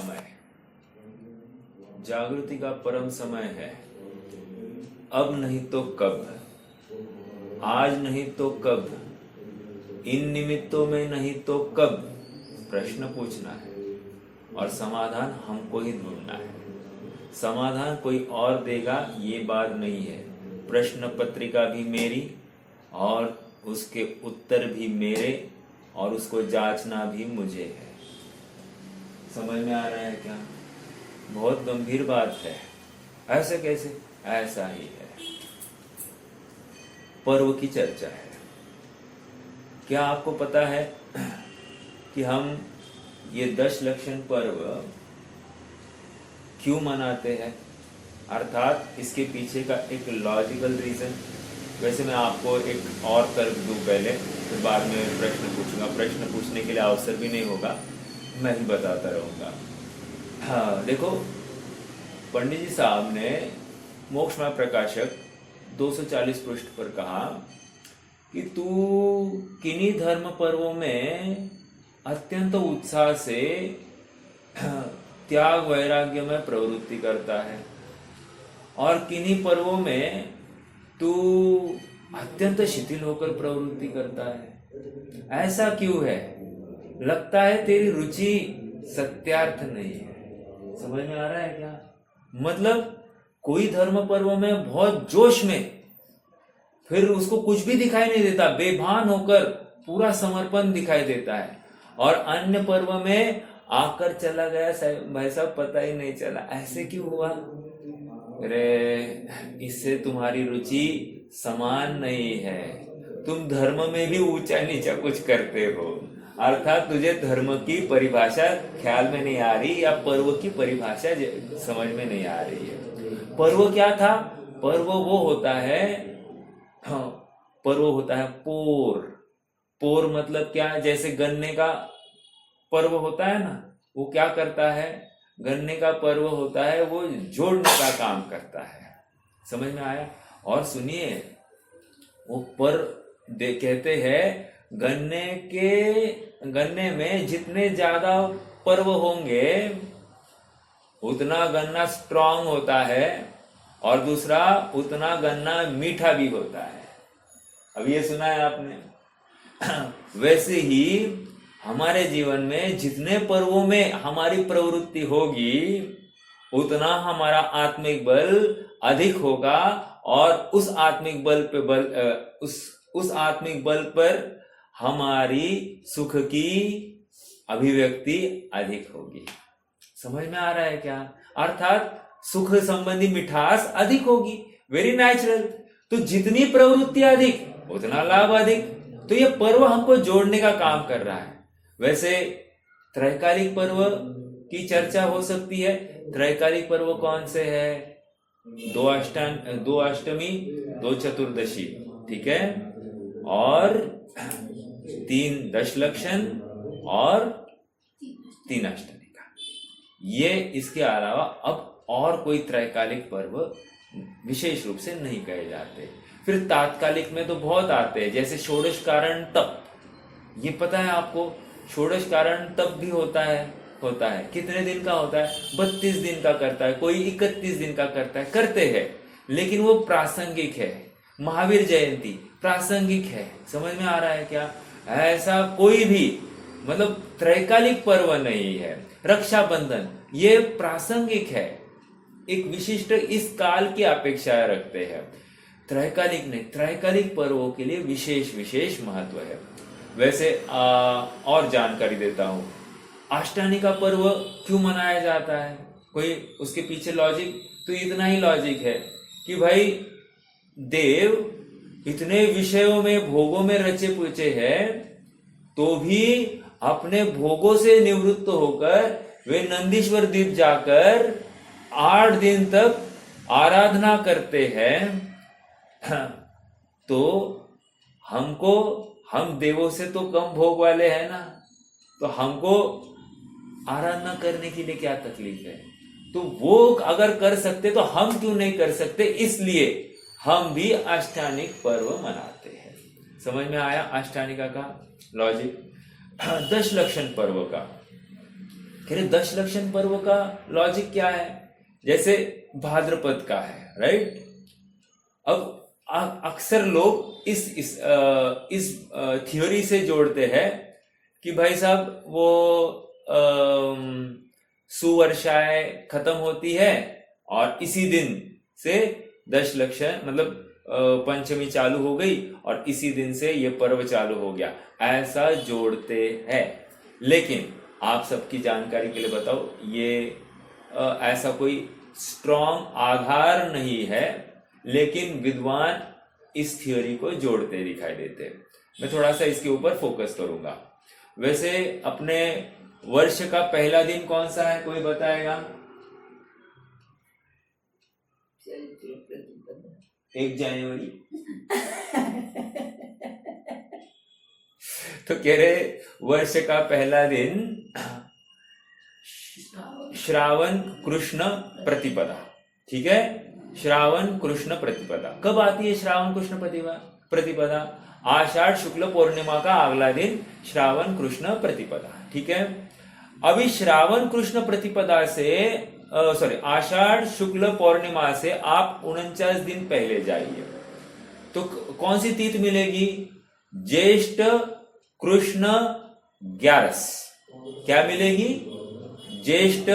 समय, जागृति का परम समय है। अब नहीं तो कब, आज नहीं तो कब, इन निमित्तों में नहीं तो कब, प्रश्न पूछना है और समाधान हमको ही ढूंढना है। समाधान कोई और देगा ये बात नहीं है। प्रश्न पत्रिका भी मेरी और उसके उत्तर भी मेरे और उसको जांचना भी मुझे है। समझ में आ रहा है क्या? बहुत गंभीर बात है। ऐसे कैसे? ऐसा ही है। पर्व की चर्चा है। क्या आपको पता है कि हम ये 10 लक्षण पर्व क्यों मनाते हैं? अर्थात इसके पीछे का एक लॉजिकल रीजन। वैसे मैं आपको एक और तर्क दूं पहले, फिर बाद में प्रश्न पूछूंगा। प्रश्न पूछने के लिए अवसर भी नहीं होगा, मैं ही बताता रहूंगा। हाँ देखो, पंडित जी साहब ने मोक्षमय प्रकाशक 240 पृष्ठ पर कहा कि तू किन्हीं धर्म पर्वों में अत्यंत उत्साह से त्याग वैराग्य में प्रवृत्ति करता है और किन्हीं पर्वों में तू अत्यंत शिथिल होकर प्रवृत्ति करता है। ऐसा क्यों है? लगता है तेरी रुचि सत्यार्थ नहीं है। समझ में आ रहा है क्या? मतलब कोई धर्म पर्व में बहुत जोश में, फिर उसको कुछ भी दिखाई नहीं देता, बेभान होकर पूरा समर्पण दिखाई देता है, और अन्य पर्व में आकर चला गया भाई साहब पता ही नहीं चला। ऐसे क्यों हुआ? अरे इससे तुम्हारी रुचि समान नहीं है। तुम धर्म में भी ऊंचा नीचा कुछ करते हो, अर्थात तुझे धर्म की परिभाषा ख्याल में नहीं आ रही या पर्व की परिभाषा समझ में नहीं आ रही है। पर्व क्या था? पर्व वो होता है, हाँ, पर्व होता है पोर। पोर मतलब क्या? जैसे गन्ने का पर्व होता है ना, वो क्या करता है? गन्ने का पर्व होता है, वो जोड़ने का काम करता है। समझ में आया? और सुनिए, वो पर कहते हैं गन्ने में जितने ज्यादा पर्व होंगे उतना गन्ना स्ट्रांग होता है, और दूसरा उतना गन्ना मीठा भी होता है। अब ये सुना है आपने? वैसे ही हमारे जीवन में जितने पर्वों में हमारी प्रवृत्ति होगी उतना हमारा आत्मिक बल अधिक होगा, और उस आत्मिक बल पर हमारी सुख की अभिव्यक्ति अधिक होगी। समझ में आ रहा है क्या? अर्थात सुख संबंधी मिठास अधिक होगी। Very natural. तो जितनी प्रवृत्ति अधिक उतना लाभ अधिक। तो ये पर्व हमको जोड़ने का काम कर रहा है। वैसे त्रैकालिक पर्व की चर्चा हो सकती है। त्रैकालिक पर्व कौन से है? 2 अष्टमी, 2 चतुर्दशी, ठीक है, और 3 10 लक्षण और 3 अष्टमी का। ये इसके अलावा अब और कोई त्रैकालिक पर्व विशेष रूप से नहीं कहे जाते। फिर तात्कालिक में तो बहुत आते हैं, जैसे षोडश कारण तप। ये पता है आपको? षोडश कारण तप भी होता है। कितने दिन का होता है? 32 दिन का करता है, कोई 31 दिन का करता है, करते हैं, लेकिन वो प्रासंगिक है। महावीर जयंती प्रासंगिक है। समझ में आ रहा है क्या? ऐसा कोई भी मतलब त्रैकालिक पर्व नहीं है। रक्षाबंधन ये प्रासंगिक है, एक विशिष्ट इस काल की अपेक्षा रखते हैं। त्रैकालिक नहीं, त्रैकालिक पर्वों के लिए विशेष महत्व है। वैसे और जानकारी देता हूं, अष्टानी का पर्व क्यों मनाया जाता है? कोई उसके पीछे लॉजिक? तो इतना ही लॉजिक है कि भाई देव इतने विषयों में, भोगों में रचे पूचे हैं, तो भी अपने भोगों से निवृत्त होकर वे नंदीश्वर द्वीप जाकर 8 दिन तक आराधना करते हैं। तो हम देवों से तो कम भोग वाले हैं ना, तो हमको आराधना करने के लिए क्या तकलीफ है? तो वो अगर कर सकते तो हम क्यों नहीं कर सकते? इसलिए हम भी अष्टानिक पर्व मनाते हैं। समझ में आया अष्टानिका का लॉजिक? 10 लक्षण पर्व का कह रहे दशलक्षण पर्व का लॉजिक क्या है? जैसे भाद्रपद का है, राइट? अब अक्सर लोग इस थ्योरी से जोड़ते हैं कि भाई साहब वो सुवर्षाएं खत्म होती है और इसी दिन से दशलक्षण मतलब पंचमी चालू हो गई और इसी दिन से ये पर्व चालू हो गया, ऐसा जोड़ते हैं। लेकिन आप सबकी जानकारी के लिए बताओ, ये ऐसा कोई स्ट्रॉन्ग आधार नहीं है, लेकिन विद्वान इस थ्योरी को जोड़ते दिखाई देते हैं। मैं थोड़ा सा इसके ऊपर फोकस करूंगा। वैसे अपने वर्ष का पहला दिन कौन सा है, कोई बताएगा? 1 जनवरी। तो कह रहे वर्ष का पहला दिन श्रावण कृष्ण प्रतिपदा, ठीक है? श्रावण कृष्ण प्रतिपदा कब आती है? श्रावण कृष्ण प्रतिपदा आषाढ़ शुक्ल पूर्णिमा का अगला दिन श्रावण कृष्ण प्रतिपदा, ठीक है? अभी श्रावण कृष्ण प्रतिपदा से आषाढ़ शुक्ल पूर्णिमा से आप 49 दिन पहले जाइए तो कौन सी तिथि मिलेगी? ज्येष्ठ कृष्ण 11। क्या मिलेगी? ज्येष्ठ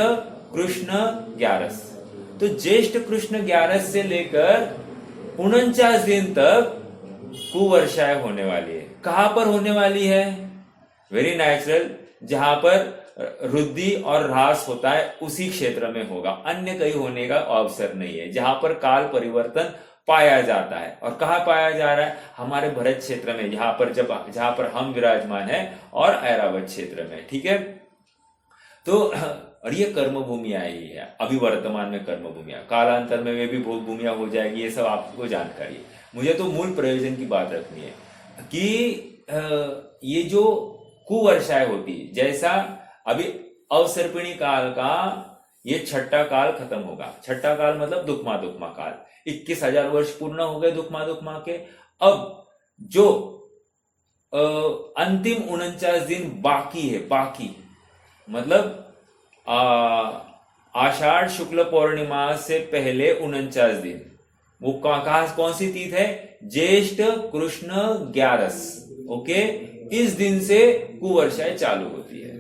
कृष्ण 11। तो ज्येष्ठ कृष्ण 11 से लेकर 49 दिन तक कुवर्षाएं होने वाली है। कहां पर होने वाली है? वेरी नेचुरल, जहां पर रुद्धि और ह्रास होता है उसी क्षेत्र में होगा, अन्य कहीं होने का अवसर नहीं है। जहां पर काल परिवर्तन पाया जाता है, और कहां पाया जा रहा है? हमारे भरत क्षेत्र में, जहां पर हम विराजमान है, और ऐरावत क्षेत्र में, ठीक है? तो और ये कर्म भूमिया ही है, अभी वर्तमान में कर्म भूमिया, कालांतर में वे भी भोग भूमिया हो जाएगी। ये सब आपको जानकारी है। मुझे तो मूल प्रयोजन की बात रखनी है कि ये जो कुवर्षाएं होती, जैसा अभी अवसर्पिणी काल का ये छठा काल खत्म होगा। छठा काल मतलब दुखमा काल, 21,000 वर्ष पूर्ण हो गए दुखमा के। अब जो अंतिम 49 दिन बाकी है, मतलब आषाढ़ शुक्ल पूर्णिमा से पहले 49 दिन, वो कौन सी तिथि है? ज्येष्ठ कृष्ण 11। ओके, इस दिन से कुवर्षाएं चालू होती है।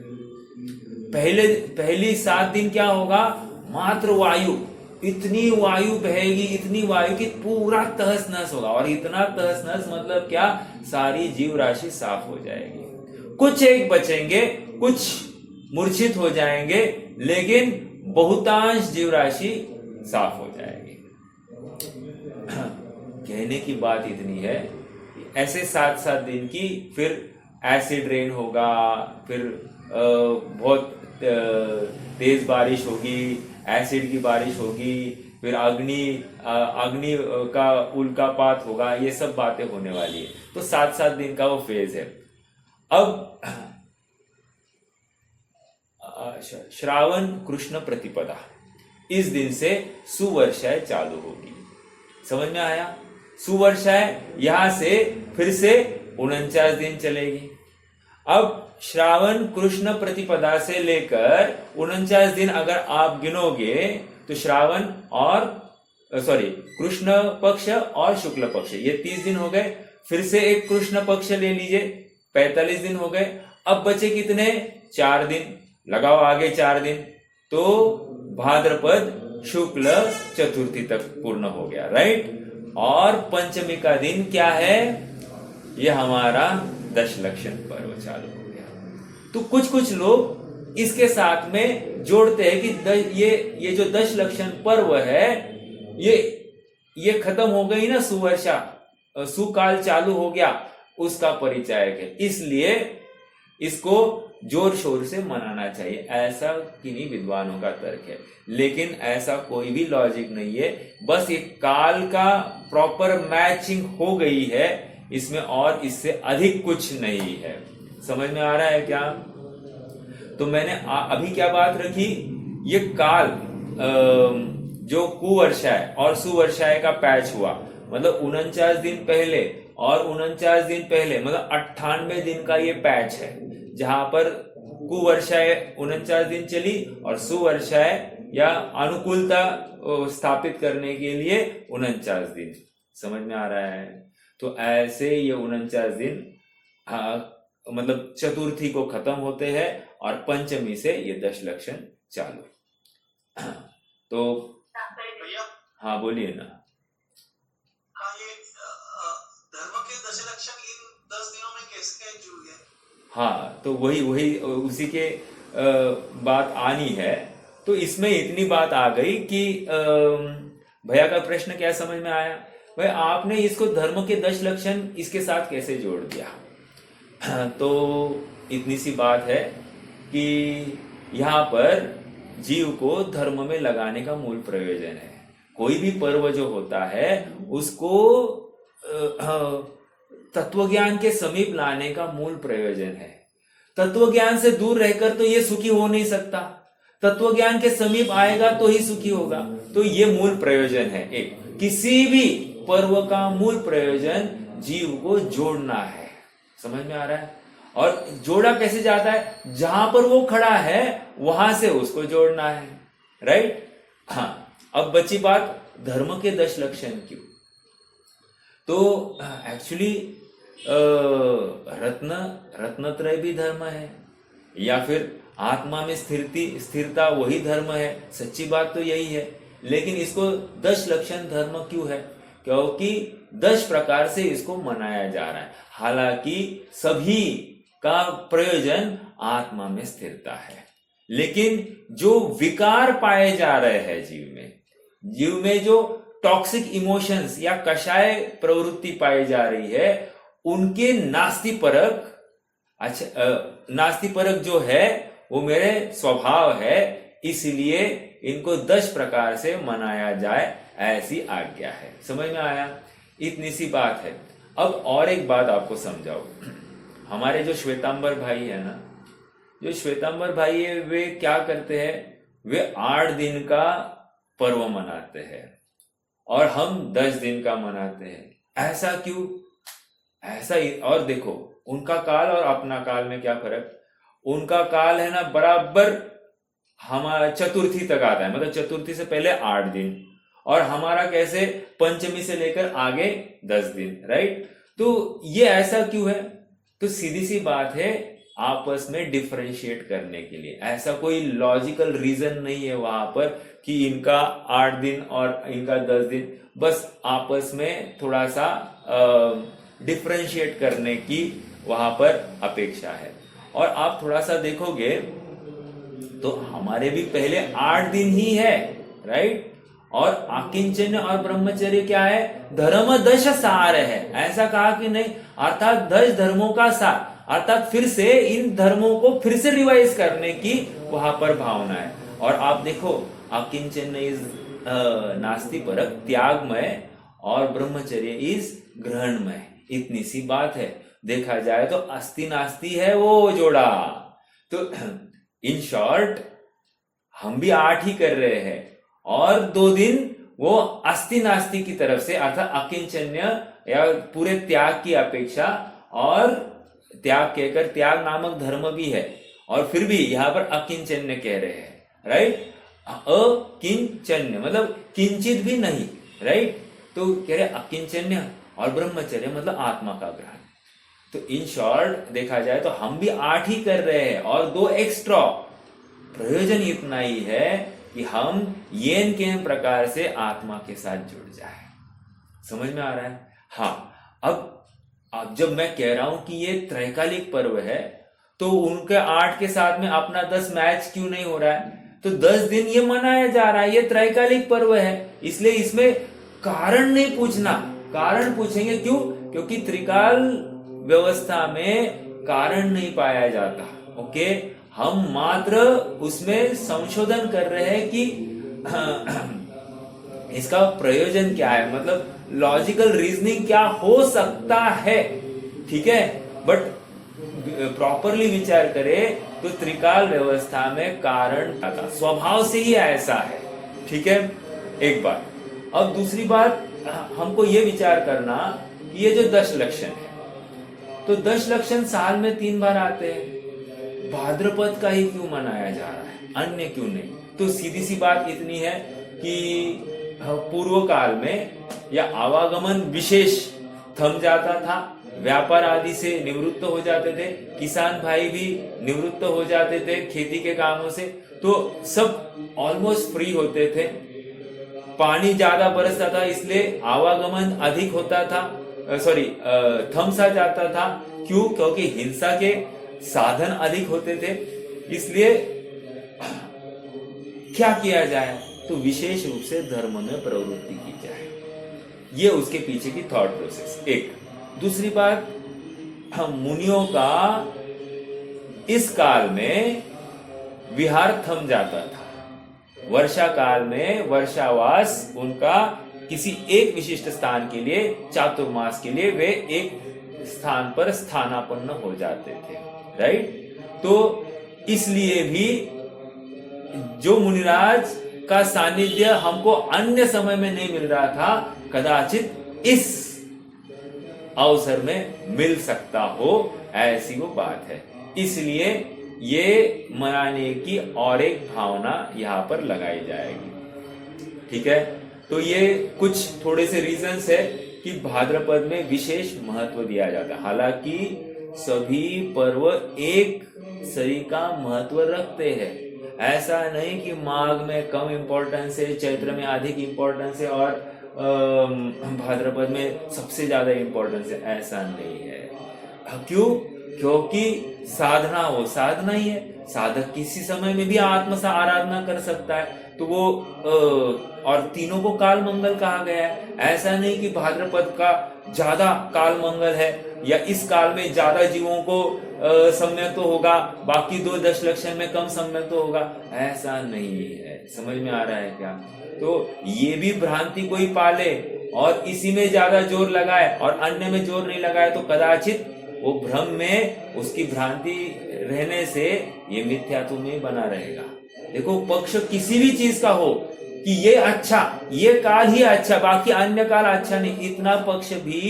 पहली 7 दिन क्या होगा? मात्र वायु, इतनी वायु बहेगी, इतनी वायु कि पूरा तहस नहस होगा। और इतना तहस नहस मतलब क्या? सारी जीव राशि साफ हो जाएगी। कुछ एक बचेंगे, कुछ मूर्छित हो जाएंगे, लेकिन बहुतांश जीव राशि साफ हो जाएगी। कहने की बात इतनी है, ऐसे 7 दिन की फिर एसिड रेन होगा, फिर बहुत तेज बारिश होगी, एसिड की बारिश होगी, फिर अग्नि का उल्कापात होगा, ये सब बातें होने वाली है। तो 7 दिन का वो फेज है। अब श्रावण कृष्ण प्रतिपदा, इस दिन से सुवर्षाएं चालू होगी। समझ में आया? सुवर्षाएं यहां से फिर से 49 दिन चलेगी। अब श्रावण कृष्ण प्रतिपदा से लेकर 49 दिन अगर आप गिनोगे तो श्रावण और कृष्ण पक्ष और शुक्ल पक्ष, ये 30 दिन हो गए। फिर से एक कृष्ण पक्ष ले लीजिए, 45 दिन हो गए। अब बचे कितने? 4 दिन। लगाओ आगे 4 दिन, तो भाद्रपद शुक्ल चतुर्थी तक पूर्ण हो गया, राइट? और पंचमी का दिन क्या है? ये हमारा दशलक्षण पर्व चालू हो गया। तो कुछ लोग इसके साथ में जोड़ते हैं कि ये जो दशलक्षण पर्व है, ये खत्म हो गई ना, सुवर्षा, सुकाल चालू हो गया, उसका परिचायक है, इसलिए इसको जोर शोर से मनाना चाहिए, ऐसा किन्हीं विद्वानों का तर्क है। लेकिन ऐसा कोई भी लॉजिक नहीं है, बस एक काल का प्रॉपर मैचिंग हो गई है इसमें, और इससे अधिक कुछ नहीं है। समझ में आ रहा है क्या? तो मैंने अभी क्या बात रखी, ये काल जो कुवर्षाएं और सुवर्षाएं का पैच हुआ, मतलब 49 दिन पहले और 49 दिन पहले, मतलब 98 दिन का ये पैच है, जहां पर कुवर्षाएं 49 दिन चली और सुवर्षाएं या अनुकूलता स्थापित करने के लिए 49 दिन। समझ में आ रहा है? तो ऐसे ये 49 दिन मतलब चतुर्थी को खत्म होते हैं और पंचमी से ये 10 लक्षण चालू। तो हाँ बोलिए ना। हाँ, ये धर्म के 10 लक्षण इन 10 दिनों में कैसे जुड़ गए? हाँ, तो वही उसी के बात आनी है। तो इसमें इतनी बात आ गई कि भैया का प्रश्न क्या समझ में आया? भाई आपने इसको धर्म के 10 लक्षण इसके साथ कैसे जोड़ दिया? तो इतनी सी बात है कि यहाँ पर जीव को धर्म में लगाने का मूल प्रयोजन है। कोई भी पर्व जो होता है उसको तत्वज्ञान के समीप लाने का मूल प्रयोजन है। तत्वज्ञान से दूर रहकर तो ये सुखी हो नहीं सकता, तत्वज्ञान के समीप आएगा तो ही सुखी होगा। तो ये मूल प्रयोजन है। एक किसी भी पर्व का मूल प्रयोजन जीव को जोड़ना है। समझ में आ रहा है? और जोड़ा कैसे जाता है? जहां पर वो खड़ा है वहां से उसको जोड़ना है। राइट? हाँ, अब बची बात धर्म के 10 लक्षण क्यों? तो एक्चुअली रत्नत्रय भी धर्म है, या फिर आत्मा में स्थिरता वही धर्म है। सच्ची बात तो यही है, लेकिन इसको 10 लक्षण धर्म क्यों है? क्योंकि 10 प्रकार से इसको मनाया जा रहा है। हालांकि सभी का प्रयोजन आत्मा में स्थिरता है, लेकिन जो विकार पाए जा रहे हैं जीव में जो टॉक्सिक इमोशंस या कषाय प्रवृत्ति पाई जा रही है, उनके नास्ति परक जो है वो मेरे स्वभाव है, इसलिए इनको 10 प्रकार से मनाया जाए, ऐसी आज्ञा है। समझ में आया? इतनी सी बात है। अब और एक बात आपको समझाओ। हमारे जो श्वेतांबर भाई है ना, जो श्वेतांबर भाई है, वे क्या करते हैं? वे 8 दिन का पर्व मनाते हैं और हम 10 दिन का मनाते हैं। ऐसा क्यों? ऐसा ही। और देखो, उनका काल और अपना काल में क्या फर्क? उनका काल है ना बराबर हमारा चतुर्थी तक आता है, मतलब चतुर्थी से पहले 8 दिन, और हमारा कैसे पंचमी से लेकर आगे 10 दिन। राइट? तो ये ऐसा क्यों है? तो सीधी सी बात है, आपस में डिफरेंशिएट करने के लिए। ऐसा कोई लॉजिकल रीजन नहीं है वहां पर कि इनका 8 दिन और इनका 10 दिन, बस आपस में थोड़ा सा डिफरेंशिएट करने की वहां पर अपेक्षा है। और आप थोड़ा सा देखोगे तो हमारे भी पहले 8 दिन ही है। राइट? और आकिंचन्य और ब्रह्मचर्य क्या है? धर्म 10 सार है। ऐसा कहा कि नहीं, अर्थात 10 धर्मों का सार, अर्थात फिर से इन धर्मों को फिर से रिवाइज करने की वहां पर भावना है। और आप देखो, आकिंचन्य इज नास्ति परक, त्यागमय, और ब्रह्मचर्य इज ग्रहणमय। इतनी सी बात है। देखा जाए तो अस्ति नास्ति है वो जोड़ा। तो इन शॉर्ट हम भी 8 ही कर रहे हैं, और 2 दिन वो अस्ति नास्ति की तरफ से, अर्थात अकिंचन्य या पूरे त्याग की अपेक्षा, और त्याग कहकर त्याग नामक धर्म भी है, और फिर भी यहां पर अकिंचन्य कह रहे हैं। राइट? अकिंचन्य मतलब किंचित भी नहीं। राइट? तो कह रहे अकिंचन्य, और ब्रह्मचर्य मतलब आत्मा का ग्रहण। तो इन शॉर्ट देखा जाए तो हम भी 8 ही कर रहे हैं, और 2 एक्स्ट्रा। प्रयोजन इतना ही है कि हम येन केन प्रकार से आत्मा के साथ जुड़ जाए। समझ में आ रहा है? हाँ। अब जब मैं कह रहा हूं कि ये त्रैकालिक पर्व है, तो उनके 8 के साथ में अपना 10 मैच क्यों नहीं हो रहा है? तो 10 दिन ये मनाया जा रहा है, ये त्रैकालिक पर्व है, इसलिए इसमें कारण नहीं पूछना। कारण पूछेंगे क्यों? क्योंकि त्रिकाल व्यवस्था में कारण नहीं पाया जाता। ओके, हम मात्र उसमें संशोधन कर रहे हैं कि इसका प्रयोजन क्या है, मतलब लॉजिकल रीजनिंग क्या हो सकता है। ठीक है? बट प्रॉपरली विचार करें तो त्रिकाल व्यवस्था में कारण आता, स्वभाव से ही ऐसा है। ठीक है? एक बात। अब दूसरी बात, हमको ये विचार करना कि ये जो 10 लक्षण है, तो 10 लक्षण साल में 3 बार आते हैं। भाद्रपद का ही क्यों मनाया जा रहा है, अन्य क्यों नहीं? तो सीधी सी बात इतनी है कि पूर्व काल में या आवागमन विशेष थम जाता था, व्यापार आदि से निवृत्त हो जाते थे, किसान भाई भी निवृत्त हो जाते थे खेती के कामों से, तो सब ऑलमोस्ट फ्री होते थे। पानी ज्यादा बरसता था इसलिए आवागमन अधिक होता था, थम सा जाता था। क्यों? क्योंकि हिंसा के साधन अधिक होते थे। इसलिए क्या किया जाए? तो विशेष रूप से धर्म में प्रवृत्ति की जाए, ये उसके पीछे की थॉट प्रोसेस। एक दूसरी बात, हम मुनियों का इस काल में विहार थम जाता था। वर्षा काल में वर्षावास उनका किसी एक विशिष्ट स्थान के लिए, चातुर्मास के लिए वे एक स्थान पर स्थानापन्न हो जाते थे, राइट? तो इसलिए भी जो मुनिराज का सानिध्य हमको अन्य समय में नहीं मिल रहा था, कदाचित इस अवसर में मिल सकता हो, ऐसी वो बात है। इसलिए ये मनाने की और एक भावना यहां पर लगाई जाएगी, ठीक है? तो ये कुछ थोड़े से रीजंस है कि भाद्रपद में विशेष महत्व दिया जाता है। हालांकि सभी पर्व एक सरी का महत्व रखते हैं, ऐसा नहीं कि माघ में कम इंपॉर्टेंस है, चैत्र में अधिक इंपॉर्टेंस है और भाद्रपद में सबसे ज्यादा इंपॉर्टेंस है, ऐसा नहीं है। क्यों? क्योंकि साधना वो साधना ही है। साधक किसी समय में भी आत्म से आराधना कर सकता है, तो वो और तीनों को काल मंगल कहा गया है। ऐसा नहीं कि भाद्रपद का ज्यादा काल मंगल है या इस काल में ज्यादा जीवों को सम्यक तो होगा, बाकी 2 दशलक्षण में कम सम्यक तो होगा, ऐसा नहीं है। समझ में आ रहा है क्या? तो ये भी भ्रांति कोई पाले और इसी में ज्यादा जोर लगाए और अन्य में जोर नहीं लगाए, तो कदाचित वो भ्रम में उसकी भ्रांति रहने से ये मिथ्यात्व में बना रहेगा। देखो, पक्ष किसी भी चीज का हो कि ये अच्छा, ये काल ही अच्छा, बाकी अन्य काल अच्छा नहीं, इतना पक्ष भी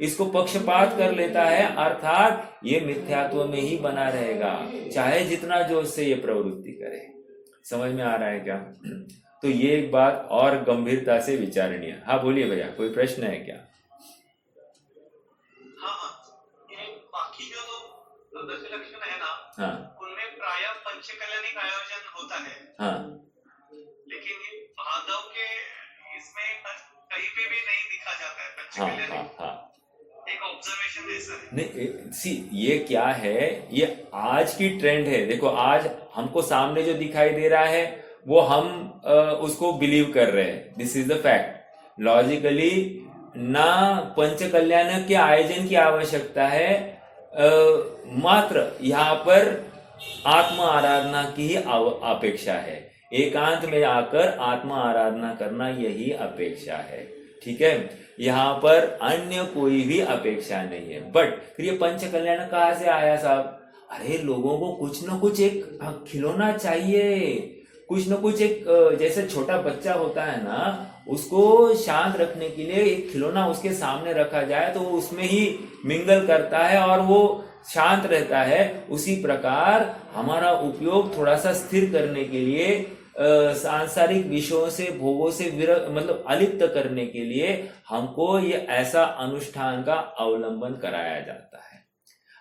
इसको पक्षपात कर लेता है, अर्थात ये मिथ्यात्व में ही बना रहेगा, चाहे जितना जोश से ये प्रवृत्ति करे। समझ में आ रहा है क्या? तो ये एक बात और गंभीरता से विचारणीय। हाँ बोलिए भैया, कोई प्रश्न है क्या? बाकी जो दशलक्षण है ना, हाँ, उनमें प्रायः पंचकल्याणिक आयोजन होता है। हाँ, लेकिन ये भादव के इसमें कहीं पे भी नहीं दिखा जाता है हाँ, पंचकल्याणिक। हाँ, हाँ। एक ऑब्जर्वेशन ऐसा है। नहीं, सी ये क्या है, ये आज की ट्रेंड है। देखो, आज हमको सामने जो दिखाई दे रहा है वो हम उसको बिलीव कर रहे हैं। This is the fact. Logically ना पंच कल्याण के आयोजन की आवश्यकता है, मात्र यहाँ पर आत्म आराधना की ही अपेक्षा है। एकांत में आकर आत्म आराधना करना यही अपेक्षा है, ठीक है? यहाँ पर अन्य कोई भी अपेक्षा नहीं है। बट फिर ये पंच कल्याण कहाँ से आया साहब? अरे लोगों को कुछ न कुछ एक खिलौना चाहिए, कुछ न कुछ एक, जैसे छोटा बच्चा होता है ना, उसको शांत रखने के लिए एक खिलौना उसके सामने रखा जाए तो वो उसमें ही मिंगल करता है और वो शांत रहता है। उसी प्रकार हमारा उपयोग थोड़ा सा स्थिर करने के लिए, सांसारिक विषयों से, भोगों से मतलब अलिप्त करने के लिए हमको ये ऐसा अनुष्ठान का अवलंबन कराया जाता है,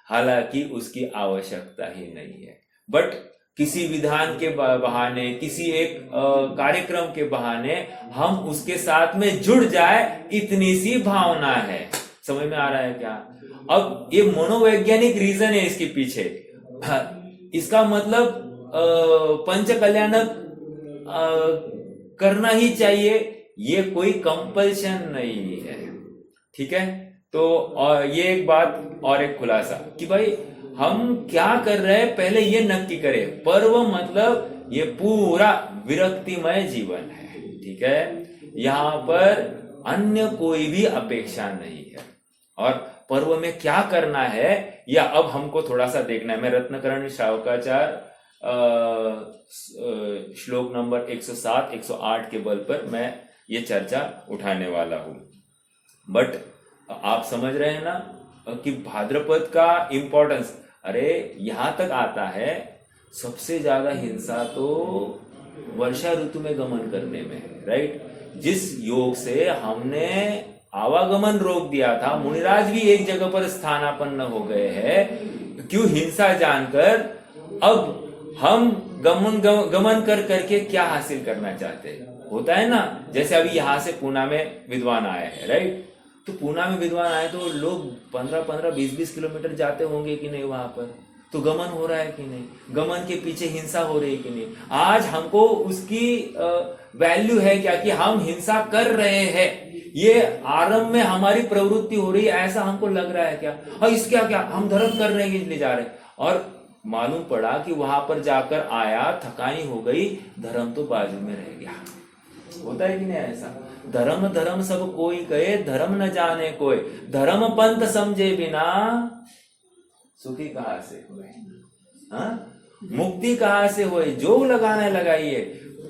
हालांकि उसकी आवश्यकता ही नहीं है। बट किसी विधान के बहाने, किसी एक कार्यक्रम के बहाने हम उसके साथ में जुड़ जाए, इतनी सी भावना है। समझ में आ रहा है क्या? अब ये मनोवैज्ञानिक रीजन है इसके पीछे। इसका मतलब पंच कल्याण करना ही चाहिए, ये कोई कंपल्शन नहीं है, ठीक है? तो और ये एक बात और एक खुलासा कि भाई हम क्या कर रहे हैं, पहले ये नक्की करें। पर्व मतलब ये पूरा विरक्तिमय जीवन है, ठीक है? यहाँ पर अन्य कोई भी अपेक्षा नहीं है। और पर्व में क्या करना है या अब हमको थोड़ा सा देखना है। मैं रत्नकरण शावकाचार श्लोक नंबर 107, 108 के बल पर मैं ये चर्चा उठाने वाला हूं। बट आप समझ रहे हैं ना कि भाद्रपद का इंपॉर्टेंस, अरे यहां तक आता है, सबसे ज्यादा हिंसा तो वर्षा ऋतु में गमन करने में है, राइट। जिस योग से हमने आवागमन रोक दिया था, मुनिराज भी एक जगह पर स्थानापन्न हो गए हैं, क्यों? हिंसा जानकर। अब हम गमन कर करके क्या हासिल करना चाहते हैं? होता है ना, जैसे अभी यहां से पूना में विद्वान आए हैं, राइट। तो पूना में विद्वान आए तो लोग 15-15, 20-20 किलोमीटर जाते होंगे कि नहीं वहां पर? तो गमन हो रहा है कि नहीं? गमन के पीछे हिंसा हो रही है कि नहीं? आज हमको उसकी वैल्यू है क्या कि हम हिंसा कर रहे हैं, ये आरंभ में हमारी प्रवृत्ति हो रही है, ऐसा हमको लग रहा है क्या? और इसका क्या हम धर्म कर रहे हैं इसलिए जा रहे हैं? और मालूम पड़ा कि वहां पर जाकर आया, थकानी हो गई, धर्म तो बाजू में रह गया। होता है कि नहीं ऐसा? धर्म धर्म सब कोई कहे, धर्म न जाने कोई, धर्म पंथ समझे बिना सुखी कहां से होए, हाँ? मुक्ति कहां से होए? जो लगाना लगाइए।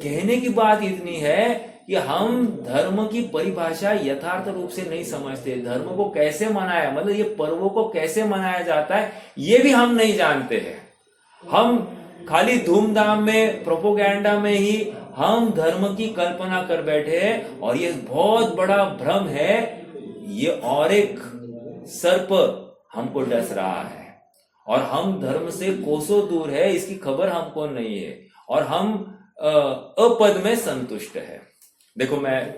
कहने की बात इतनी है कि हम धर्म की परिभाषा यथार्थ रूप से नहीं समझते। धर्म को कैसे मनाया, मतलब ये पर्वों को कैसे मनाया जाता है, ये भी हम नहीं जानते हैं। हम खाली धूमधाम में, प्रोपोगेंडा में ही हम धर्म की कल्पना कर बैठे हैं, और ये बहुत बड़ा भ्रम है। ये और एक सर्प हमको डस रहा है, और हम धर्म से कोसों दूर है, इसकी खबर हमको नहीं है, और हम अपद में संतुष्ट है। देखो, मैं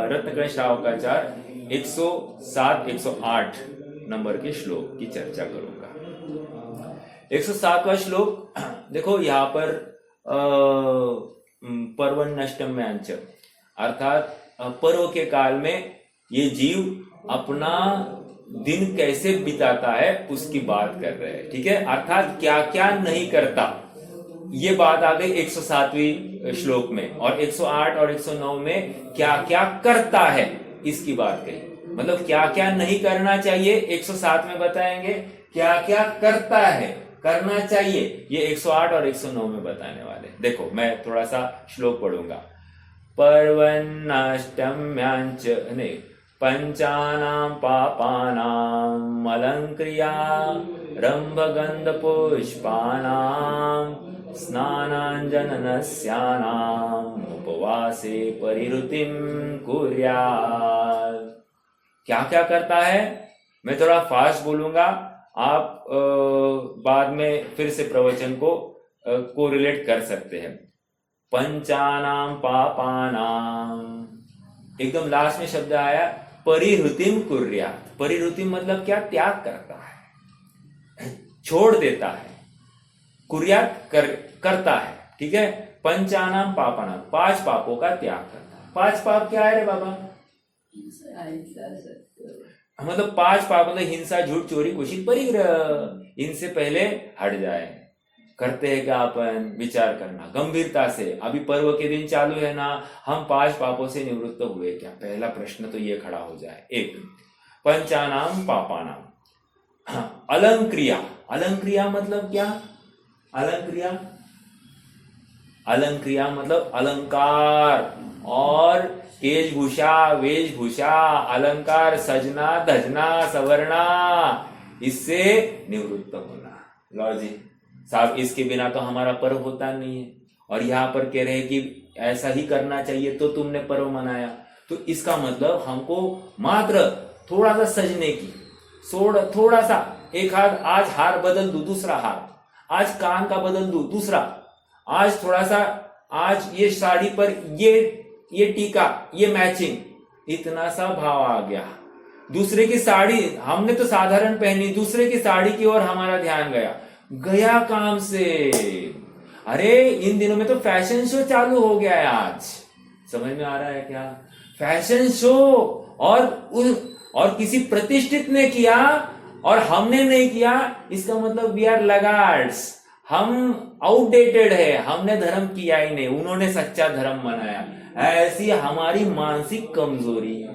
रत्नकर्ण श्रावकाचार 107-108 नंबर के श्लोक की चर्चा करूंगा। 107वां श्लोक देखो, यहाँ पर पर्वन्नष्टम्यांच, अर्थात पर्व के काल में ये जीव अपना दिन कैसे बिताता है उसकी बात कर रहे हैं, ठीक है। अर्थात क्या क्या नहीं करता, ये बात आ गई 107वें श्लोक में, और 108 और 109 में क्या क्या करता है इसकी बात कही। मतलब क्या क्या नहीं करना चाहिए 107 में बताएंगे, क्या क्या करता है, करना चाहिए, ये 108 और 109 में बताने वाले। देखो, मैं थोड़ा सा श्लोक पढ़ूंगा। पर्वन्नष्टम्यांच नहीं, पंचानां पापानां अलंक्रिया रंभगंध पुष्पानां स्नानांजननस्यानां उपवासे परिरुतिं कुर्यात्। क्या क्या करता है, मैं थोड़ा फास्ट बोलूंगा, आप बाद में फिर से प्रवचन को कोरिलेट कर सकते हैं। पंचानां पापानां, एकदम लास्ट में शब्द आया परिरुतिम कुर्यात्। परिरुतिम मतलब क्या? त्याग करता है, छोड़ देता है। कुर्यात् करता है, ठीक है। पंचानां पापानां, 5 पापों का त्याग करता है। 5 पाप क्या है रे बाबा? मतलब 5 पाप मतलब हिंसा, झूठ, चोरी, कुशील, परिग्रह, इनसे पहले हट जाए। करते हैं क्या अपन? विचार करना गंभीरता से। अभी पर्व के दिन चालू है ना, हम 5 पापों से निवृत्त हुए क्या? पहला प्रश्न तो ये खड़ा हो जाए। एक, पंचानाम पापानाम। अलंक्रिया, अलंक्रिया मतलब क्या? अलंक्रिया, अलंक्रिया मतलब अलंकार और केशभूषा, वेशभूषा, अलंकार, सजना, धजना, सवरना, इससे निवृत्त होना। लो जी साहब, इसके बिना तो हमारा पर्व होता नहीं है, और यहाँ पर कह रहे हैं कि ऐसा ही करना चाहिए तो तुमने पर्व मनाया। तो इसका मतलब हमको मात्र थोड़ा सा सजने की, थोड़ा सा, एक हाथ, आज हार बदल दूं दूसरा हार, आज कान का बदल दूं दूसरा, आज थोड़ा सा, आज ये साड़ी पर ये टीका, ये मैचिंग, इतना सा भाव आ गया। दूसरे की साड़ी हमने तो साधारण पहनी, दूसरे की साड़ी की ओर हमारा ध्यान गया काम से। अरे इन दिनों में तो फैशन शो चालू हो गया है। आज समझ में आ रहा है क्या? फैशन शो, और किसी प्रतिष्ठित ने किया और हमने नहीं किया, इसका मतलब वी आर लगार्ड्स, हम आउटडेटेड है, हमने धर्म किया ही नहीं, उन्होंने सच्चा धर्म मनाया। ऐसी हमारी मानसिक कमजोरी।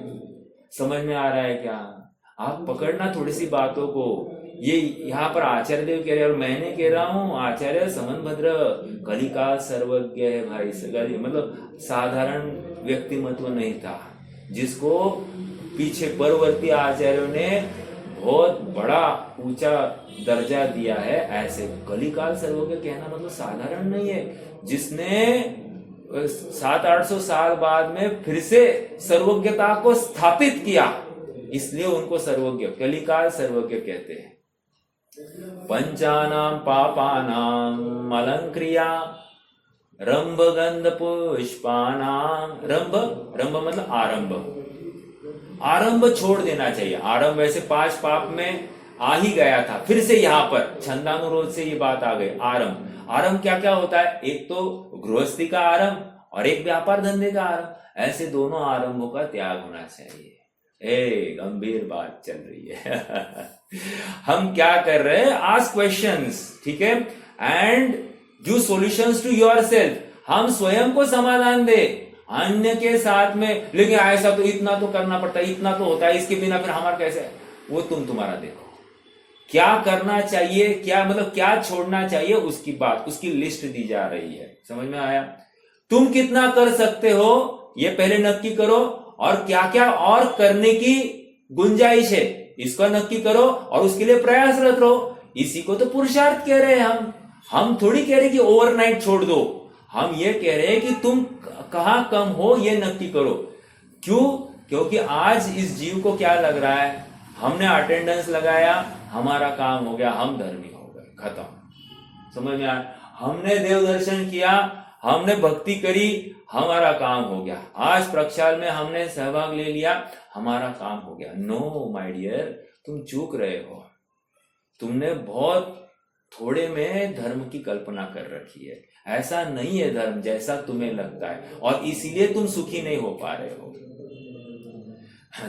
समझ में आ रहा है क्या? आप पकड़ना थोड़ी सी बातों को। ये यहाँ पर आचार्य देव कह रहे हैं और मैंने कह रहा हूं, आचार्य समनभद्र कलिकाल सर्वज्ञ है भाई। मतलब साधारण व्यक्तिमत्व नहीं था, जिसको पीछे परवर्ती आचार्यों ने बहुत बड़ा ऊंचा दर्जा दिया है। ऐसे कलिकाल सर्वज्ञ कहना मतलब साधारण नहीं है। जिसने 700-800 साल बाद में फिर से सर्वज्ञता को स्थापित किया, इसलिए उनको सर्वज्ञ, कलिकाल सर्वज्ञ कहते हैं। पंचानाम पापानाम अलंक्रिया रंभ गंध पुष्पानाम। रंभ मतलब आरंभ छोड़ देना चाहिए। आरंभ वैसे 5 पाप में आ ही गया था, फिर से यहाँ पर छंदानुरोध से ये बात आ गई। आरंभ क्या क्या होता है? एक तो गृहस्थी का आरंभ और एक व्यापार धंधे का आरंभ। ऐसे दोनों आरंभों का त्याग होना चाहिए। गंभीर बात चल रही है। हम क्या कर रहे हैं? आस्क क्वेश्चंस, ठीक है, and give solutions to yourself. हम स्वयं को समाधान दे, अन्य के साथ में। लेकिन ऐसा तो इतना तो करना पड़ता है, इतना तो होता है, इसके बिना फिर हमारा कैसे है? वो तुम्हारा देखो क्या करना चाहिए, क्या मतलब क्या छोड़ना चाहिए, उसकी बात, उसकी लिस्ट दी जा रही है। समझ में आया? तुम कितना कर सकते हो ये पहले नक्की करो, और क्या क्या और करने की गुंजाइश है इसको नक्की करो, और उसके लिए प्रयासरत रहो। इसी को तो पुरुषार्थ कह रहे हैं हम थोड़ी कह रहे कि ओवरनाइट छोड़ दो। हम ये कह रहे हैं कि तुम कहां कम हो ये नक्की करो। क्यों? क्योंकि आज इस जीव को क्या लग रहा है? हमने अटेंडेंस लगाया, हमारा काम हो गया, हम धर्मी हो गए, खत्म। समझ में आया? हमने देव दर्शन किया, हमने भक्ति करी, हमारा काम हो गया। आज प्रक्षाल में हमने सहभाग ले लिया, हमारा काम हो गया। नो माय डियर, तुम चूक रहे हो। तुमने बहुत थोड़े में धर्म की कल्पना कर रखी है। ऐसा नहीं है धर्म जैसा तुम्हें लगता है, और इसीलिए तुम सुखी नहीं हो पा रहे हो।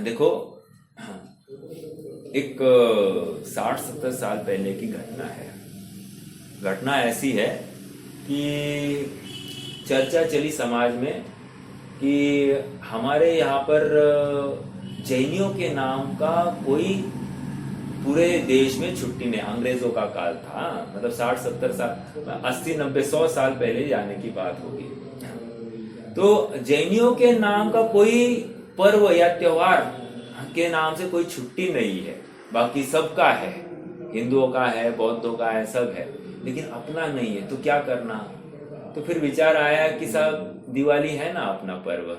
देखो, एक 60-70 साल पहले की घटना है। घटना ऐसी है कि चर्चा चली समाज में कि हमारे यहाँ पर जैनियों के नाम का कोई पूरे देश में छुट्टी नहीं। अंग्रेजों का काल था, मतलब 60-70 साल, 80-90 100 साल पहले जाने की बात होगी। तो जैनियों के नाम का कोई पर्व या त्योहार के नाम से कोई छुट्टी नहीं है। बाकी सबका है, हिंदुओं का है, बौद्धों का है, सब है, लेकिन अपना नहीं है। तो क्या करना? तो फिर विचार आया कि सब दिवाली है ना अपना पर्व,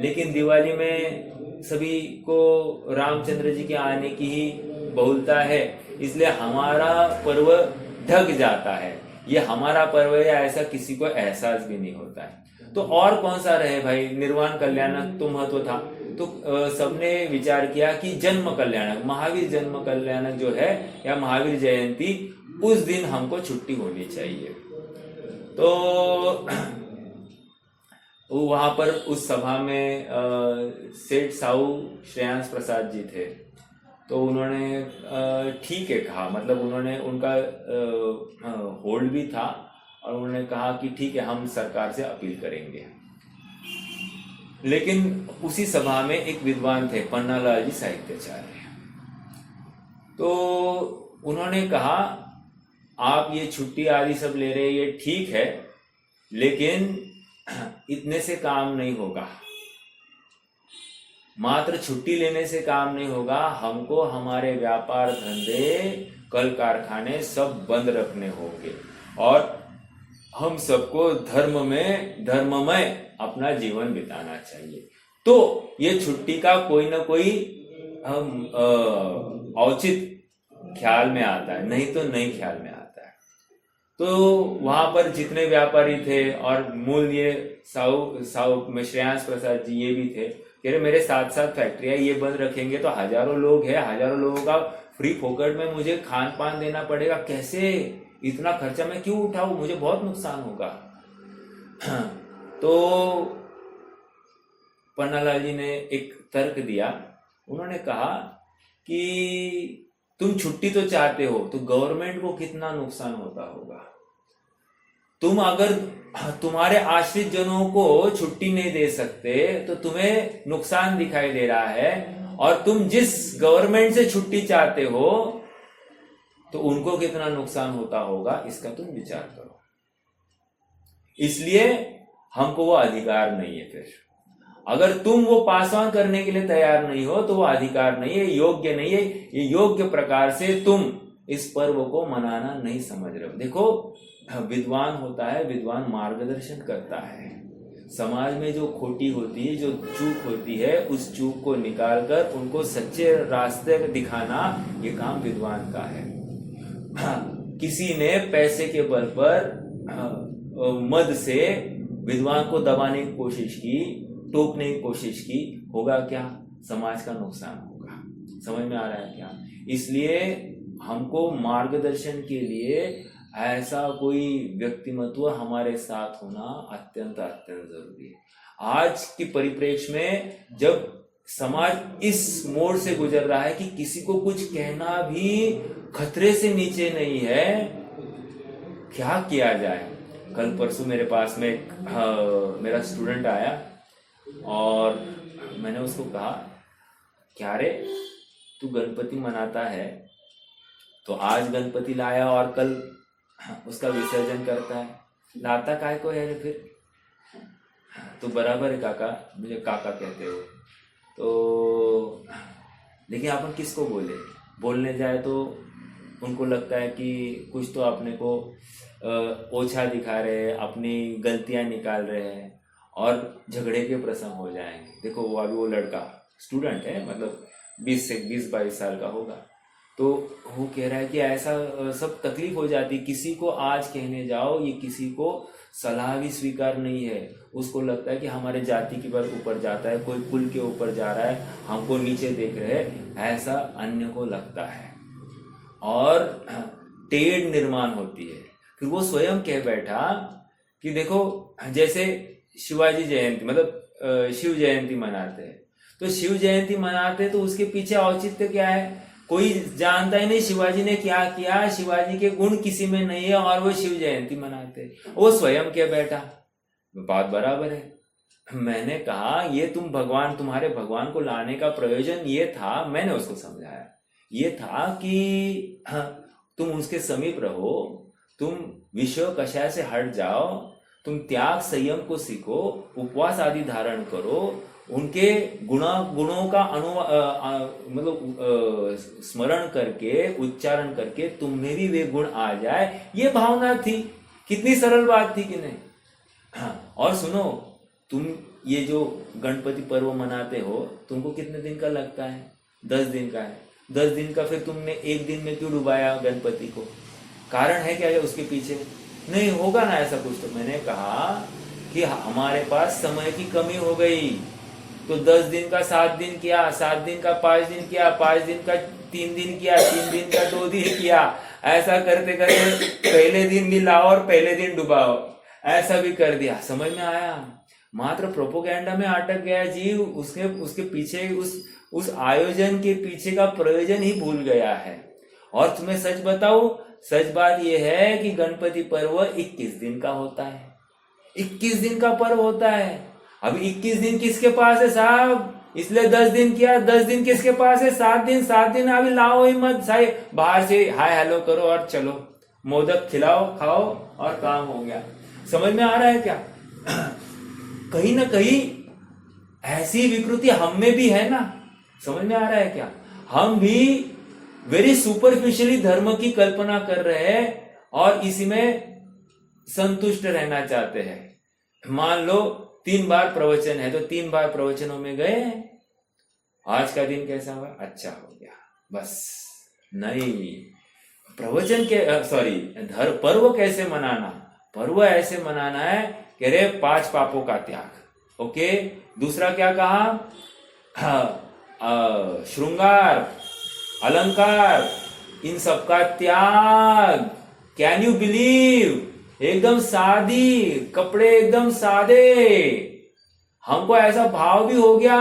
लेकिन दिवाली में सभी को रामचंद्र जी के आने की ही बहुलता है, इसलिए हमारा पर्व ढक जाता है। ये हमारा पर्व है ऐसा किसी को एहसास भी नहीं होता है। तो और कौन सा रहे भाई? निर्वाण कल्याणक तो महत्व था। तो सबने विचार किया कि जन्म कल्याणक, महावीर जन्म कल्याणक जो है, या महावीर जयंती, उस दिन हमको छुट्टी होनी चाहिए। तो वहां पर उस सभा में सेठ साहू श्रेयांश प्रसाद जी थे। तो उन्होंने ठीक है कहा, मतलब उन्होंने उनका होल्ड भी था, और उन्होंने कहा कि ठीक है, हम सरकार से अपील करेंगे। लेकिन उसी सभा में एक विद्वान थे, पन्नालाल जी साहित्याचार्य। तो उन्होंने कहा, आप ये छुट्टी आदि सब ले रहे, ये ठीक है, लेकिन इतने से काम नहीं होगा। मात्र छुट्टी लेने से काम नहीं होगा। हमको हमारे व्यापार धंधे, कल कारखाने सब बंद रखने होंगे, और हम सबको धर्ममय अपना जीवन बिताना चाहिए। तो ये छुट्टी का कोई ना कोई औचित ख्याल में आता है, नहीं तो नहीं ख्याल में आता है। तो वहां पर जितने व्यापारी थे, और मूल ये साहू में श्रेयांश प्रसाद जी ये भी थे, कह रहे मेरे 7 फैक्ट्रियां ये बंद रखेंगे तो हजारों लोग हैं, हजारों लोगों का फ्री फोकट में मुझे खान पान देना पड़ेगा, कैसे इतना खर्चा मैं क्यों उठाऊं, मुझे बहुत नुकसान होगा। तो पन्नालाल जी ने एक तर्क दिया। उन्होंने कहा कि तुम छुट्टी तो चाहते हो, तो गवर्नमेंट को कितना नुकसान होता होगा। तुम अगर तुम्हारे आश्रित जनों को छुट्टी नहीं दे सकते तो तुम्हें नुकसान दिखाई दे रहा है, और तुम जिस गवर्नमेंट से छुट्टी चाहते हो तो उनको कितना नुकसान होता होगा, इसका तुम विचार करो। इसलिए हमको वो अधिकार नहीं है। फिर अगर तुम वो पास ऑन करने के लिए तैयार नहीं हो तो वो अधिकार नहीं है, योग्य नहीं है। ये योग्य प्रकार से तुम इस पर्व को मनाना नहीं समझ रहे हो। देखो, विद्वान होता है, विद्वान मार्गदर्शन करता है। समाज में जो खोटी होती है, जो चूक होती है, उस चूक को निकालकर उनको सच्चे रास्ते दिखाना, ये काम विद्वान का है। किसी ने पैसे के बल पर मद से विद्वान को दबाने की कोशिश की, टोकने की कोशिश की, होगा क्या? समाज का नुकसान होगा। समझ में आ रहा है क्या? इसलिए हमको मार्गदर्शन के लिए ऐसा कोई व्यक्तिमत्व हमारे साथ होना अत्यंत अत्यंत जरूरी है। आज की परिप्रेक्ष्य में जब समाज इस मोड़ से गुजर रहा है कि किसी को कुछ कहना भी खतरे से नीचे नहीं है, क्या किया जाए? कल परसों मेरे पास में मेरा स्टूडेंट आया और मैंने उसको कहा, क्या रे, तू गणपति मनाता है तो आज गणपति लाया और कल उसका विसर्जन करता है, लाता काय को है फिर? तो बराबर है काका, मुझे काका कहते हो तो, लेकिन अपन किसको बोलने जाए तो उनको लगता है कि कुछ तो अपने को ओछा दिखा रहे हैं, अपनी गलतियां निकाल रहे हैं और झगड़े के प्रसंग हो जाएंगे। देखो, वो अभी वो लड़का स्टूडेंट है, मतलब 20-22 साल का होगा, तो वो कह रहा है कि ऐसा सब तकलीफ हो जाती, किसी को आज कहने जाओ, ये किसी को सलाह भी स्वीकार नहीं है। उसको लगता है कि हमारे जाति के बल ऊपर जाता है, कोई कुल के ऊपर जा रहा है, हमको नीचे देख रहे हैं, ऐसा अन्य को लगता है और टेढ़ निर्माण होती है। फिर वो स्वयं कह बैठा कि देखो, जैसे शिवाजी जयंती, मतलब शिव जयंती मनाते हैं, तो शिव जयंती मनाते तो उसके पीछे औचित्य क्या है? कोई जानता ही नहीं शिवाजी ने क्या किया, शिवाजी के गुण किसी में नहीं है और वो शिव जयंती मनाते। वो स्वयं क्या बैठा, बात बराबर है। मैंने कहा, ये तुम्हारे भगवान को लाने का प्रयोजन ये था, मैंने उसको समझाया, ये था कि तुम उसके समीप रहो, तुम विषय कषाय से हट जाओ, तुम त्याग संयम को सीखो, उपवास आदि धारण करो, उनके गुणों का स्मरण करके, उच्चारण करके तुम्हें भी वे गुण आ जाए, ये भावना थी। कितनी सरल बात थी कि नहीं? हाँ, और सुनो, तुम ये जो गणपति पर्व मनाते हो, तुमको कितने दिन का लगता है? 10 दिन का है। 10 दिन का फिर तुमने एक दिन में क्यों डुबाया गणपति को? कारण है क्या उसके पीछे? नहीं होगा ना ऐसा कुछ। तो मैंने कहा कि हमारे पास समय की कमी हो गई, तो 10 दिन का 7 दिन किया, 7 दिन का 5 दिन किया, 5 दिन का 3 दिन किया, 3 दिन का 2 दिन किया, ऐसा करते करते पहले दिन भी लाओ और पहले दिन डुबाओ, ऐसा भी कर दिया। समझ में आया? मात्र प्रोपोगेंडा में अटक गया जीव, उसके पीछे उस आयोजन के पीछे का प्रयोजन ही भूल गया है। और तुम्हें सच बताओ, सच बात यह है कि गणपति पर्व 21 दिन का होता है। 21 दिन का पर्व होता है। अब 21 दिन किसके पास है साहब? इसलिए 10 दिन किया। 10 दिन किसके पास है? 7 दिन। 7 दिन अभी लाओ ही मत, साई बाहर से हाय हेलो करो और चलो, मोदक खिलाओ, खाओ और काम हो गया। समझ में आ रहा है क्या? कहीं ना कहीं ऐसी विकृति हम में भी है ना। समझ में आ रहा है क्या? हम भी वेरी सुपरफिशियली धर्म की कल्पना कर रहे हैं और इसी में संतुष्ट रहना चाहते हैं। मान लो 3 बार प्रवचन है तो 3 बार प्रवचनों में गए, आज का दिन कैसा हुआ? अच्छा हो गया, बस। नहीं, प्रवचन के पर्व कैसे मनाना? पर्व ऐसे मनाना है कि रे 5 पापों का त्याग। ओके, दूसरा क्या कहा? श्रृंगार, अलंकार, इन सब का त्याग। Can you believe? एकदम सादी कपड़े, एकदम सादे। हमको ऐसा भाव भी हो गया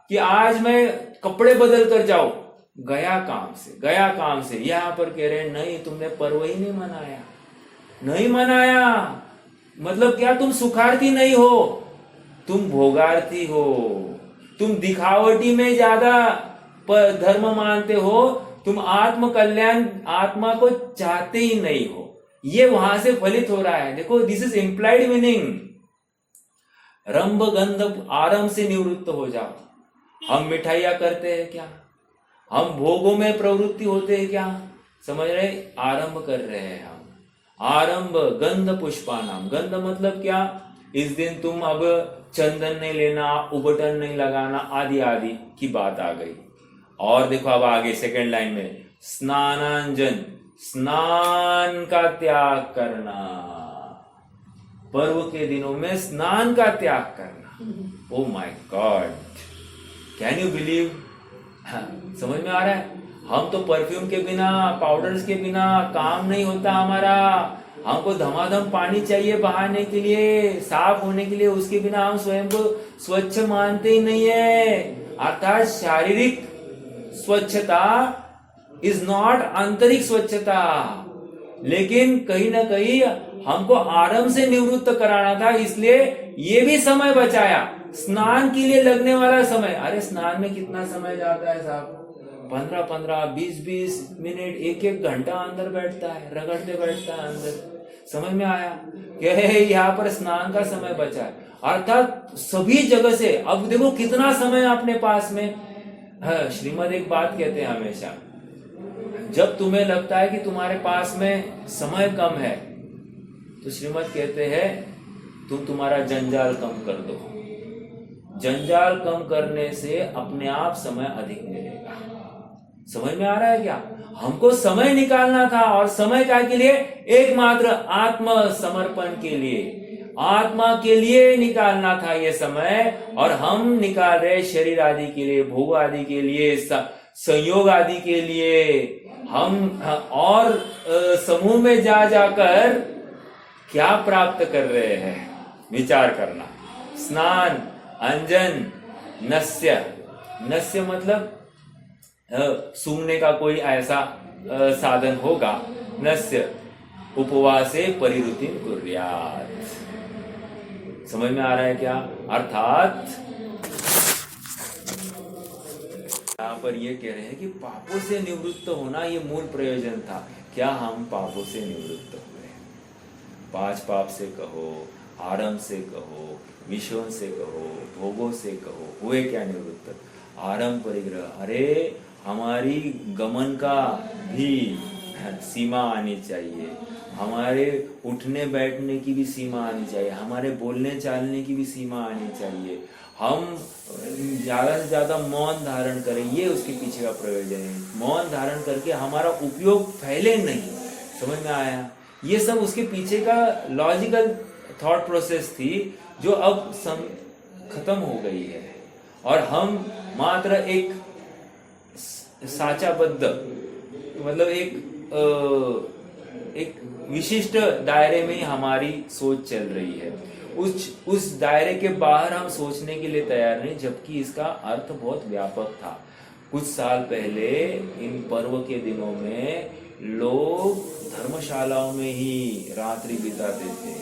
कि आज मैं कपड़े बदल कर जाऊं, गया काम से। यहां पर कह रहे नहीं, तुमने पर्व ही नहीं मनाया। नहीं मनाया मतलब क्या? तुम सुखार्थी नहीं हो, तुम भोगार्थी हो। तुम दिखावटी में ज्यादा धर्म मानते हो, तुम आत्म कल्याण, आत्मा को चाहते ही नहीं हो। ये वहां से फलित हो रहा है। देखो, दिस इज इम्प्लाइड मीनिंग। रंभ गंध आरंभ से निवृत्त हो जाओ। हम मिठाइयां करते हैं क्या? हम भोगों में प्रवृत्ति होते हैं क्या? समझ रहे? आरंभ कर रहे हैं हम। आरंभ गंध पुष्पानाम। गंध मतलब क्या? इस दिन तुम अब चंदन नहीं लेना, उबटन नहीं लगाना, आदि आदि की बात आ गई। और देखो अब आगे सेकंड लाइन में स्नानांजन, स्नान का त्याग करना। पर्व के दिनों में स्नान का त्याग करना। Oh my God, can you believe? समझ में आ रहा है? हम तो परफ्यूम के बिना, पाउडर्स के बिना काम नहीं होता हमारा। हमको धमाधम पानी चाहिए बहाने के लिए, साफ होने के लिए। उसके बिना हम स्वयं को स्वच्छ मानते ही नहीं है। अर्थात शारीरिक स्वच्छता इज नॉट आंतरिक स्वच्छता। लेकिन कहीं ना कहीं हमको आरंभ से निवृत्त कराना था, इसलिए ये भी समय बचाया। स्नान के लिए लगने वाला समय, अरे स्नान में कितना समय जाता है साहब? 15-15, 20-20 मिनट, 1-1 घंटा अंदर बैठता है, रगड़ते बैठता है अंदर। समझ में आया कि यहाँ पर स्नान का समय बचा है। अर्थात सभी जगह से अब देखो कितना समय अपने पास में। श्रीमद एक बात कहते हैं हमेशा, जब तुम्हें लगता है कि तुम्हारे पास में समय कम है, तो श्रीमद कहते हैं तुम तुम्हारा जंजाल कम कर दो। जंजाल कम करने से अपने आप समय अधिक मिलेगा। समझ में आ रहा है क्या? हमको समय निकालना था, और समय क्या के लिए? एकमात्र आत्म समर्पण के लिए, आत्मा के लिए निकालना था ये समय। और हम निकाल रहे शरीर आदि के लिए, भोग आदि के लिए, संयोग आदि के लिए। हम और समूह में जा जाकर क्या प्राप्त कर रहे हैं, विचार करना। स्नान, अंजन, नस्य। नस्य मतलब सूंघने का कोई ऐसा साधन होगा। नस्य उपवासे परिरुतिं कुर्यात्। समझ में आ रहा है क्या? अर्थात यहाँ पर ये कह रहे हैं कि पापों से निवृत्त होना ये मूल प्रयोजन था। क्या हम पापों से निवृत्त हुए? 5 पाप से कहो, आरंभ से कहो, विषयों से कहो, भोगों से कहो, हुए क्या निवृत्त? आरंभ परिग्रह। अरे हमारी गमन का भी सीमा आनी चाहिए, हमारे उठने बैठने की भी सीमा आनी चाहिए, हमारे बोलने चालने की भी सीमा आनी चाहिए। हम ज्यादा से ज्यादा मौन धारण करें, ये उसके पीछे का प्रयोजन है। मौन धारण करके हमारा उपयोग फैले नहीं। समझ में आया? ये सब उसके पीछे का लॉजिकल थॉट प्रोसेस थी, जो अब खत्म हो गई है। और हम मात्र एक साचाबद्ध, मतलब एक विशिष्ट दायरे में ही हमारी सोच चल रही है। उस दायरे के बाहर हम सोचने के लिए तैयार नहीं, जबकि इसका अर्थ बहुत व्यापक था। कुछ साल पहले इन पर्व के दिनों में लोग धर्मशालाओं में ही रात्रि बिताते थे।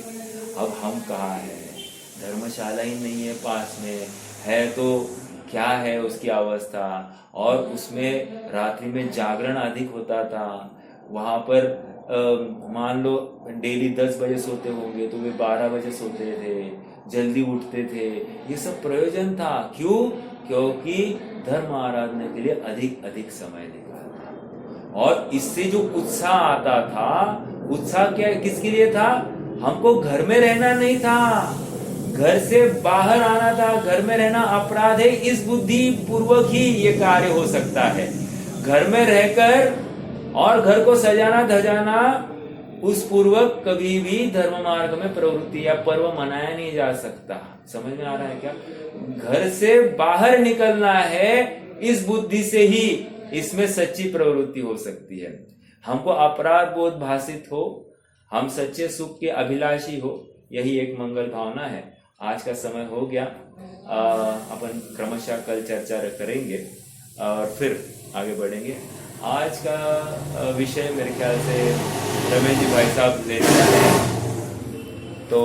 अब हम कहाँ हैं? धर्मशाला ही नहीं है पास में, है तो क्या है उसकी अवस्था। और उसमें रात्रि में जागरण अधिक होता था। वहां पर मान लो डेली 10 बजे सोते होंगे तो वे 12 बजे सोते थे, जल्दी उठते थे। ये सब प्रयोजन था। क्यों? क्योंकि धर्म आराधना के लिए अधिक समय निकालना। और इससे जो उत्साह आता था, उत्साह क्या किसके लिए था? हमको घर में रहना नहीं था, घर से बाहर आना था। घर में रहना अपराध है, इस बुद्धि पूर्वक ही ये कार्य हो सकता है। घर में रहकर और घर को सजाना धजाना उस पूर्वक कभी भी धर्म मार्ग में प्रवृत्ति या पर्व मनाया नहीं जा सकता। समझ में आ रहा है क्या? घर से बाहर निकलना है, इस बुद्धि से ही इसमें सच्ची प्रवृत्ति हो सकती है। हमको अपराध बोध भाषित हो, हम सच्चे सुख के अभिलाषी हो, यही एक मंगल भावना है। आज का समय हो गया, अपन क्रमशः कल चर्चा करेंगे और फिर आगे बढ़ेंगे। आज का विषय मेरे ख्याल से रमेश जी भाई साहब ले रहे हैं, तो